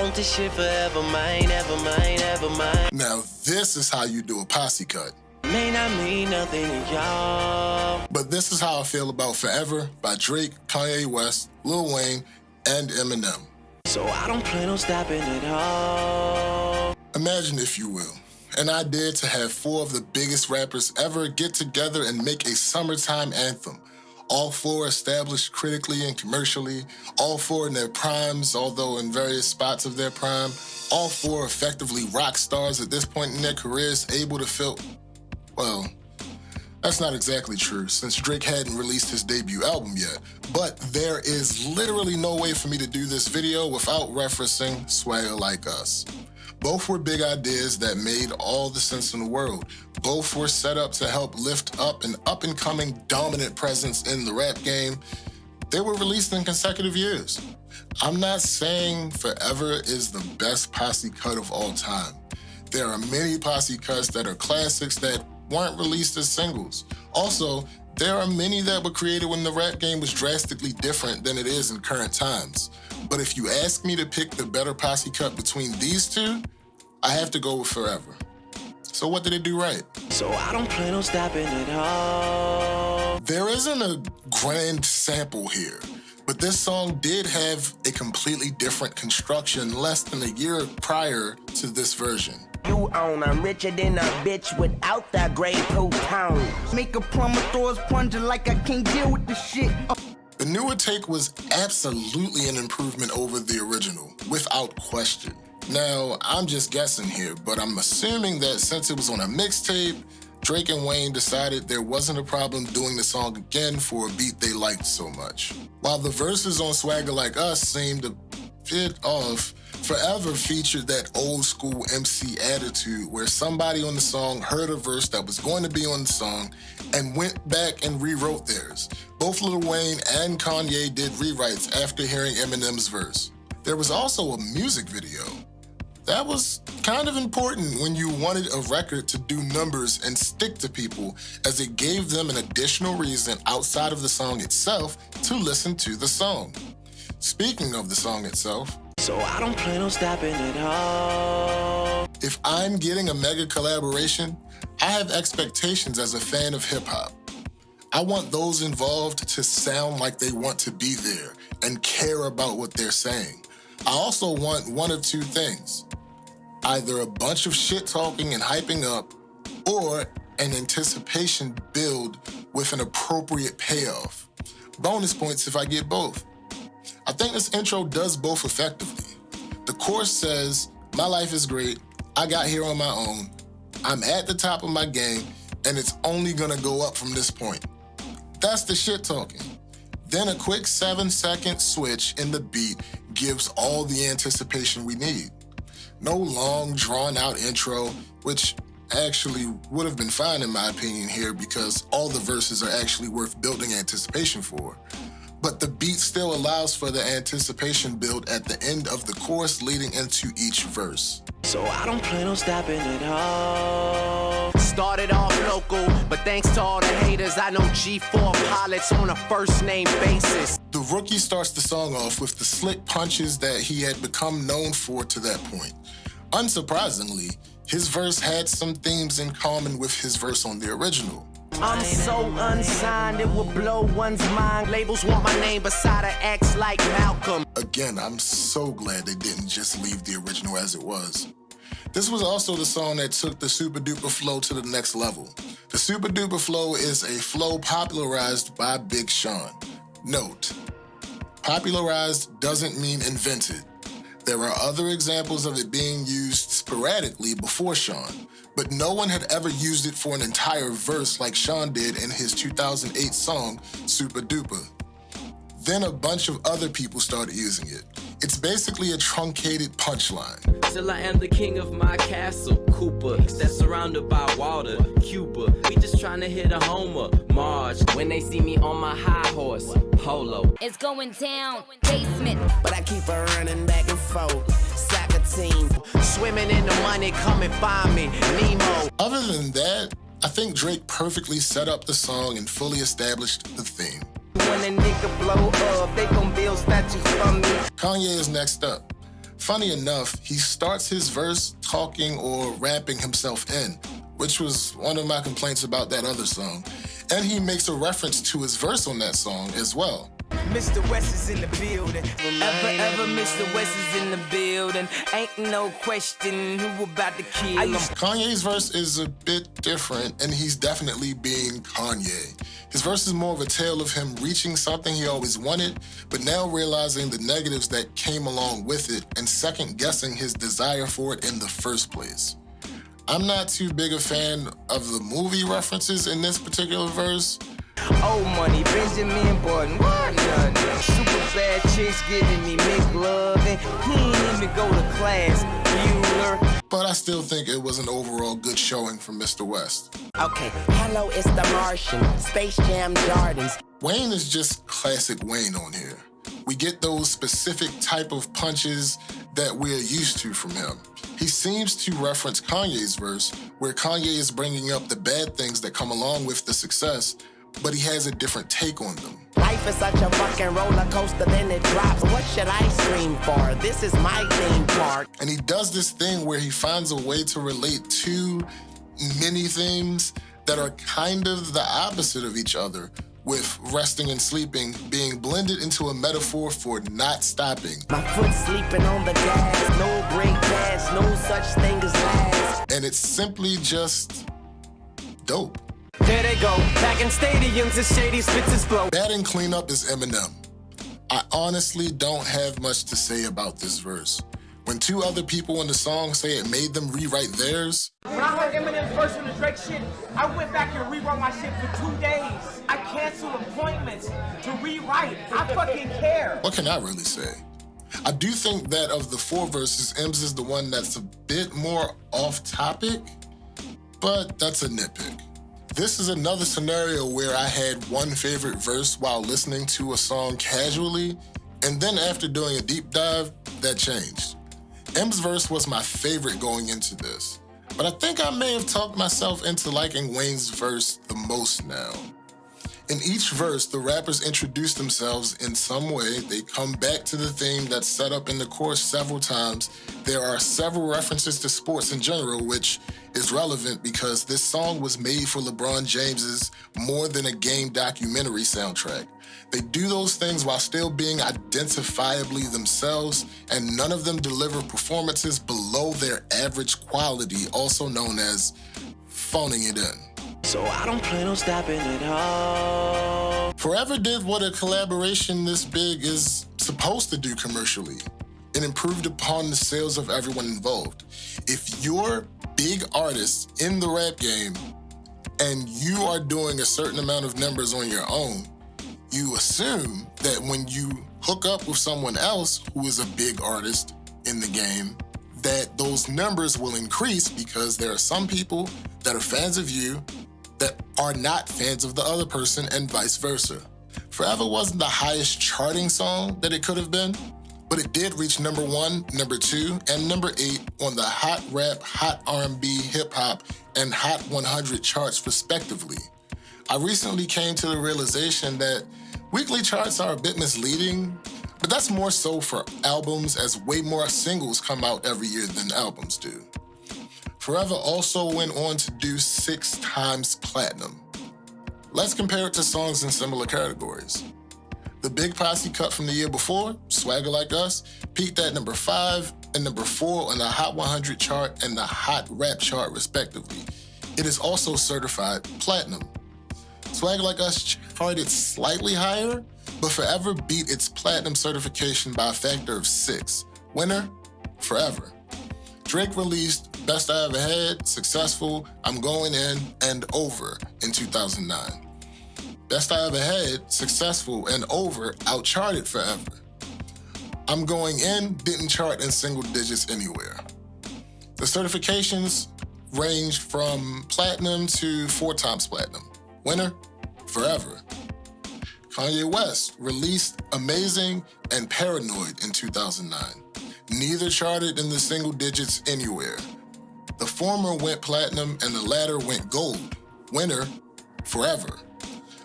want this shit forever mine, ever mine, ever mine. Now this is how you do a posse cut. May not mean nothing to y'all, but this is how I feel about Forever by Drake, Kanye West, Lil Wayne, and Eminem. So I don't plan on stopping at all. Imagine, if you will, an idea to have 4 of the biggest rappers ever get together and make a summertime anthem. All 4 established critically and commercially, all 4 in their primes, although in various spots of their prime, all 4 effectively rock stars at this point in their careers, able to fill... Well, that's not exactly true, since Drake hadn't released his debut album yet, but there is literally no way for me to do this video without referencing Swagger Like Us. Both were big ideas that made all the sense in the world. Both were set up to help lift up an up-and-coming dominant presence in the rap game. They were released in consecutive years. I'm not saying Forever is the best posse cut of all time. There are many posse cuts that are classics that weren't released as singles. Also, there are many that were created when the rap game was drastically different than it is in current times. But if you ask me to pick the better posse cut between these 2, I have to go with Forever. So what did it do right? So I don't plan on stopping at all. There isn't a grand sample here, but this song did have a completely different construction less than a year prior to this version. You own, I'm richer than a bitch without that gray coat town. Make a plumber throw his plunger like I can't deal with the shit. The newer take was absolutely an improvement over the original, without question. Now, I'm just guessing here, but I'm assuming that since it was on a mixtape, Drake and Wayne decided there wasn't a problem doing the song again for a beat they liked so much. While the verses on Swagger Like Us seemed a bit off, Forever featured that old school MC attitude where somebody on the song heard a verse that was going to be on the song and went back and rewrote theirs. Both Lil Wayne and Kanye did rewrites after hearing Eminem's verse. There was also a music video. That was kind of important when you wanted a record to do numbers and stick to people, as it gave them an additional reason outside of the song itself to listen to the song. Speaking of the song itself, so I don't plan on stopping at all. If I'm getting a mega collaboration, I have expectations as a fan of hip-hop. I want those involved to sound like they want to be there and care about what they're saying. I also want one of 2 things. Either a bunch of shit talking and hyping up, or an anticipation build with an appropriate payoff. Bonus points if I get both. I think this intro does both effectively. The chorus says, "My life is great, I got here on my own, I'm at the top of my game, and it's only gonna go up from this point." That's the shit talking. Then a quick 7-second switch in the beat gives all the anticipation we need. No long, drawn-out intro, which actually would have been fine in my opinion here because all the verses are actually worth building anticipation for. But the beat still allows for the anticipation build at the end of the chorus leading into each verse. So I don't plan on stopping at all. Started off local, but thanks to all the haters, I know G4 pilots on a first name basis. The rookie starts the song off with the slick punches that he had become known for to that point. Unsurprisingly, his verse had some themes in common with his verse on the original. I'm so unsigned, it will blow one's mind. Labels want my name beside an X like Malcolm. Again, I'm so glad they didn't just leave the original as it was. This was also the song that took the super duper flow to the next level. The super duper flow is a flow popularized by Big Sean. Note, popularized doesn't mean invented. There are other examples of it being used sporadically before Sean, but no one had ever used it for an entire verse like Sean did in his 2008 song, Super Duper. Then a bunch of other people started using it. It's basically a truncated punchline. Till I am the king of my castle, Cooper, that's surrounded by water, Cuba. We just trying to hit a homer, Marge. When they see me on my high horse, Polo. It's going down, basement. But I keep her running back and forth, soccer team. Swimming in the money, come and find me, Nemo. Other than that, I think Drake perfectly set up the song and fully established the theme. When a nigga blow up, they gon' build statues from me. Kanye is next up. Funny enough, he starts his verse talking or rapping himself in, which was one of my complaints about that other song. And he makes a reference to his verse on that song as well. Mr. West is in the building. Ever, Mr. West is in the building. Ain't no question who about to kill him. Kanye's verse is a bit different, and he's definitely being Kanye. His verse is more of a tale of him reaching something he always wanted, but now realizing the negatives that came along with it and second-guessing his desire for it in the first place. I'm not too big a fan of the movie references in this particular verse. Old money, Benjamin Button, what nothing? Super bad chicks giving me McLovin. He ain't even go to class, Bueller. But I still think it was an overall good showing from Mr. West. Okay, hello, it's the Martian. Space Jam Jordans. Wayne is just classic Wayne on here. We get those specific type of punches that we're used to from him. He seems to reference Kanye's verse, where Kanye is bringing up the bad things that come along with the success, but he has a different take on them. Life is such a fucking roller coaster, then it drops. What should I scream for? This is my theme park. And he does this thing where he finds a way to relate two many themes that are kind of the opposite of each other, with resting and sleeping being blended into a metaphor for not stopping. My foot sleeping on the gas, no break pass, no such thing as last. And it's simply just dope. There they go, back in stadiums, the shady spits his flow. Batting cleanup is Eminem. I honestly don't have much to say about this verse. When two other people in the song say it made them rewrite theirs. When I heard Eminem's verse on the Drake shit, I went back and rewrote my shit for 2 days. I canceled appointments to rewrite. I fucking care. What can I really say? I do think that of the four verses, M's is the one that's a bit more off topic, but that's a nitpick. This is another scenario where I had one favorite verse while listening to a song casually, and then after doing a deep dive, that changed. M's verse was my favorite going into this, but I think I may have talked myself into liking Wayne's verse the most now. In each verse, the rappers introduce themselves in some way. They come back to the theme that's set up in the chorus several times. There are several references to sports in general, which is relevant because this song was made for LeBron James's More Than a Game documentary soundtrack. They do those things while still being identifiably themselves, and none of them deliver performances below their average quality, also known as phoning it in. So I don't plan on stopping at all. Forever did what a collaboration this big is supposed to do commercially. It improved upon the sales of everyone involved. If you're big artists in the rap game and you are doing a certain amount of numbers on your own, you assume that when you hook up with someone else who is a big artist in the game, that those numbers will increase because there are some people that are fans of you that are not fans of the other person and vice versa. Forever wasn't the highest charting song that it could have been, but it did reach number 1, number 2, and number 8 on the Hot Rap, Hot R&B, Hip Hop, and Hot 100 charts respectively. I recently came to the realization that weekly charts are a bit misleading, but that's more so for albums, as way more singles come out every year than albums do. Forever also went on to do 6 times platinum. Let's compare it to songs in similar categories. The Big Posse cut from the year before, Swagger Like Us, peaked at number 5 and number 4 on the Hot 100 chart and the Hot Rap chart respectively. It is also certified platinum. Swagger Like Us charted slightly higher, but Forever beat its platinum certification by a factor of 6. Winner, Forever. Drake released Best I Ever Had, Successful, I'm Going In, and Over in 2009. Best I Ever Had, Successful, and Over outcharted Forever. I'm Going In didn't chart in single digits anywhere. The certifications ranged from platinum to 4 times platinum. Winner, Forever. Kanye West released Amazing and Paranoid in 2009. Neither charted in the single digits anywhere. The former went platinum and the latter went gold. Winner, Forever.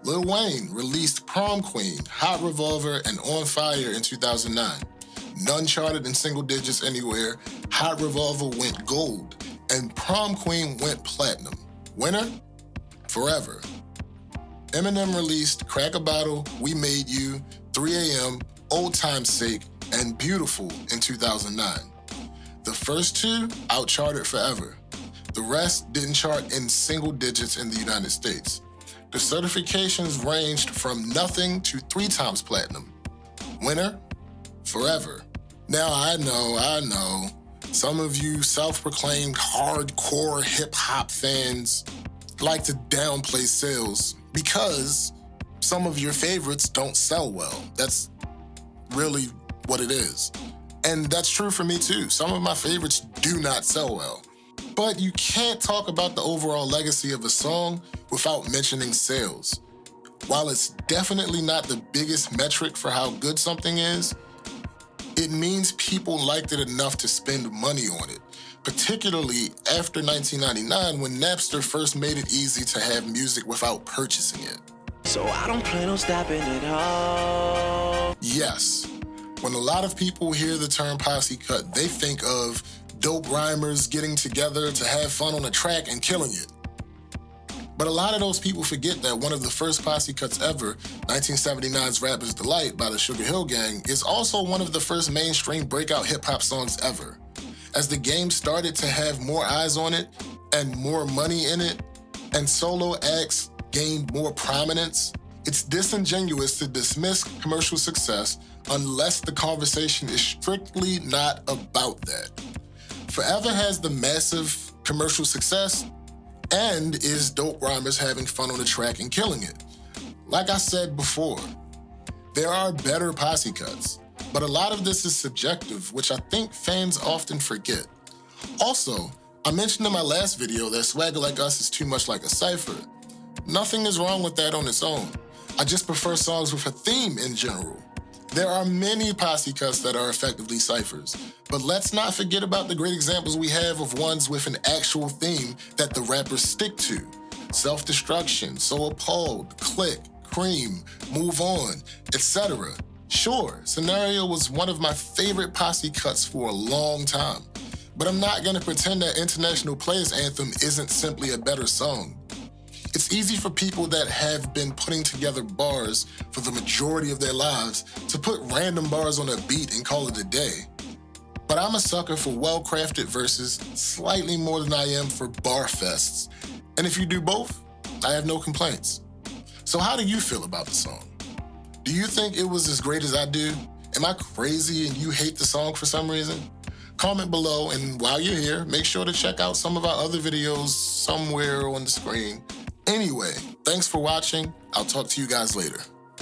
Lil Wayne released Prom Queen, Hot Revolver, and On Fire in 2009. None charted in single digits anywhere. Hot Revolver went gold, and Prom Queen went platinum. Winner? Forever. Eminem released Crack a Bottle, We Made You, 3 AM, Old Time's Sake, and Beautiful in 2009. The first two outcharted forever. The rest didn't chart in single digits in the United States. The certifications ranged from nothing to 3 times platinum. Winner? Forever. Now I know, some of you self-proclaimed hardcore hip-hop fans like to downplay sales because some of your favorites don't sell well. That's really what it is. And that's true for me too. Some of my favorites do not sell well. But you can't talk about the overall legacy of a song without mentioning sales. While it's definitely not the biggest metric for how good something is, it means people liked it enough to spend money on it, particularly after 1999 when Napster first made it easy to have music without purchasing it. So I don't plan on stopping at all. Yes, when a lot of people hear the term posse cut, they think of dope rhymers getting together to have fun on a track and killing it. But a lot of those people forget that one of the first posse cuts ever, 1979's Rapper's Delight by the Sugar Hill Gang, is also one of the first mainstream breakout hip-hop songs ever. As the game started to have more eyes on it and more money in it, and solo acts gained more prominence, it's disingenuous to dismiss commercial success unless the conversation is strictly not about that. Forever has the massive commercial success and is dope rhymers having fun on the track and killing it. Like I said before, there are better posse cuts, but a lot of this is subjective, which I think fans often forget. Also, I mentioned in my last video that Swagger Like Us is too much like a cypher. Nothing is wrong with that on its own. I just prefer songs with a theme in general. There are many posse cuts that are effectively ciphers, but let's not forget about the great examples we have of ones with an actual theme that the rappers stick to. Self-Destruction, So Appalled, Click, Cream, Move On, etc. Sure, Scenario was one of my favorite posse cuts for a long time, but I'm not gonna pretend that International Players Anthem isn't simply a better song. It's easy for people that have been putting together bars for the majority of their lives to put random bars on a beat and call it a day. But I'm a sucker for well-crafted verses, slightly more than I am for bar fests. And if you do both, I have no complaints. So how do you feel about the song? Do you think it was as great as I do? Am I crazy and you hate the song for some reason? Comment below, and while you're here, make sure to check out some of our other videos somewhere on the screen. Anyway, thanks for watching. I'll talk to you guys later.